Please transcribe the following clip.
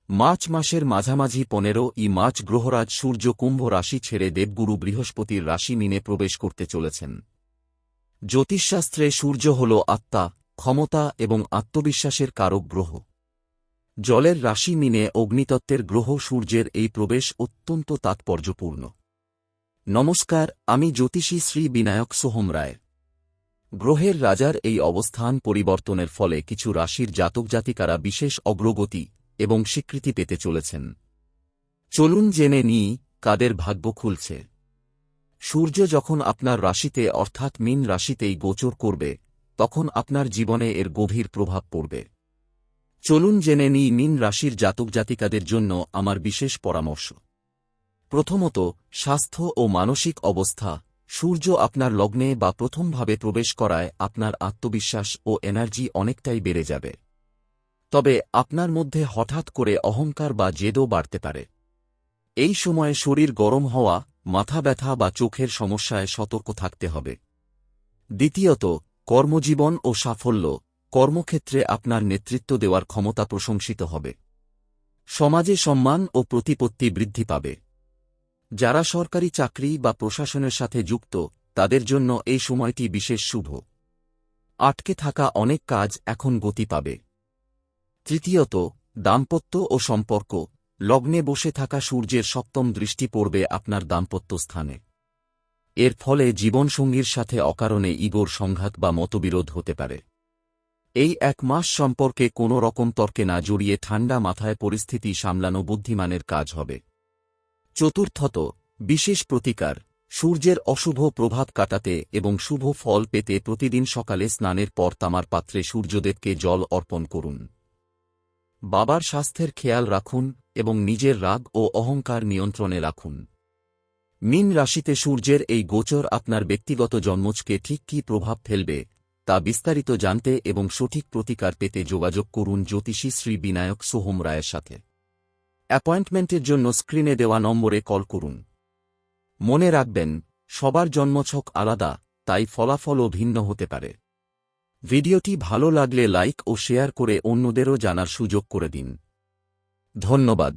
March মাসের মাঝামাঝি 15ই March গ্রহরাজ সূর্য কুম্ভ রাশি ছেড়ে দেবগুরু বৃহস্পতির রাশি মিনে প্রবেশ করতে চলেছেন। জ্যোতিষশাস্ত্রে সূর্য হল আত্মা, ক্ষমতা এবং আত্মবিশ্বাসের কারক গ্রহ। জলের রাশি মিনে অগ্নিতত্ত্বের গ্রহ সূর্যের এই প্রবেশ অত্যন্ত তাৎপর্যপূর্ণ। নমস্কার, আমি জ্যোতিষী শ্রী বিনায়ক সোহম রায়। গ্রহের রাজার এই অবস্থান পরিবর্তনের ফলে কিছু রাশির জাতক জাতিকারা বিশেষ অগ্রগতি এবং স্বীকৃতি পেতে চলেছেন। চলুন জেনে নিই কাদের ভাগ্য খুলছে। সূর্য যখন আপনার রাশিতে অর্থাৎ মীন রাশিতেই গোচর করবে, তখন আপনার জীবনে এর গভীর প্রভাব পড়বে। চলুন জেনে নিই মীন রাশির জাতক জাতিকাদের জন্য আমার বিশেষ পরামর্শ। প্রথমত, স্বাস্থ্য ও মানসিক অবস্থা। সূর্য আপনার লগ্নে বা প্রথমভাবে প্রবেশ করায় আপনার আত্মবিশ্বাস ও এনার্জি অনেকটাই বেড়ে যাবে। তবে আপনার মধ্যে হঠাৎ করে অহংকার বা জেদও বাড়তে পারে। এই সময়ে শরীর গরম হওয়া, মাথা ব্যথা বা চোখের সমস্যায় সতর্ক থাকতে হবে। দ্বিতীয়ত, কর্মজীবন ও সাফল্য। কর্মক্ষেত্রে আপনার নেতৃত্ব দেওয়ার ক্ষমতা প্রশংসিত হবে। সমাজে সম্মান ও প্রতিপত্তি বৃদ্ধি পাবে। যারা সরকারি চাকরি বা প্রশাসনের সাথে যুক্ত, তাদের জন্য এই সময়টি বিশেষ শুভ। আটকে থাকা অনেক কাজ এখন গতি পাবে। তৃতীয়ত, দাম্পত্য ও সম্পর্ক। লগ্নে বসে থাকা সূর্যের সপ্তম দৃষ্টি পড়বে আপনার দাম্পত্য স্থানে। এর ফলে জীবনসঙ্গীর সাথে অকারণে ইগোর সংঘাত বা মতবিরোধ হতে পারে। এই এক মাস সম্পর্কে কোনো রকম তর্কে না জড়িয়ে ঠান্ডা মাথায় পরিস্থিতি সামলানো বুদ্ধিমানের কাজ হবে। চতুর্থত, বিশেষ প্রতিকার। সূর্যের অশুভ প্রভাব কাটাতে এবং শুভ ফল পেতে প্রতিদিন সকালে স্নানের পর তামার পাত্রে সূর্যদেবকে জল অর্পণ করুন। বাবার স্বাস্থ্যের খেয়াল রাখুন এবং নিজের রাগ ও অহংকার নিয়ন্ত্রণে রাখুন। মীন রাশিতে সূর্যের এই গোচর আপনার ব্যক্তিগত জন্মছকে ঠিক কী প্রভাব ফেলবে তা বিস্তারিত জানতে এবং সঠিক প্রতিকার পেতে যোগাযোগ করুন জ্যোতিষী শ্রী বিনায়ক সোহম রায়ের সাথে। অ্যাপয়েন্টমেন্টের জন্য স্ক্রিনে দেওয়া নম্বরে কল করুন। মনে রাখবেন, সবার জন্মছক আলাদা, তাই ফলাফলও ভিন্ন হতে পারে। ভিডিওটি ভালো লাগলে লাইক ও শেয়ার করে অন্যদেরও জানার সুযোগ করে দিন। ধন্যবাদ।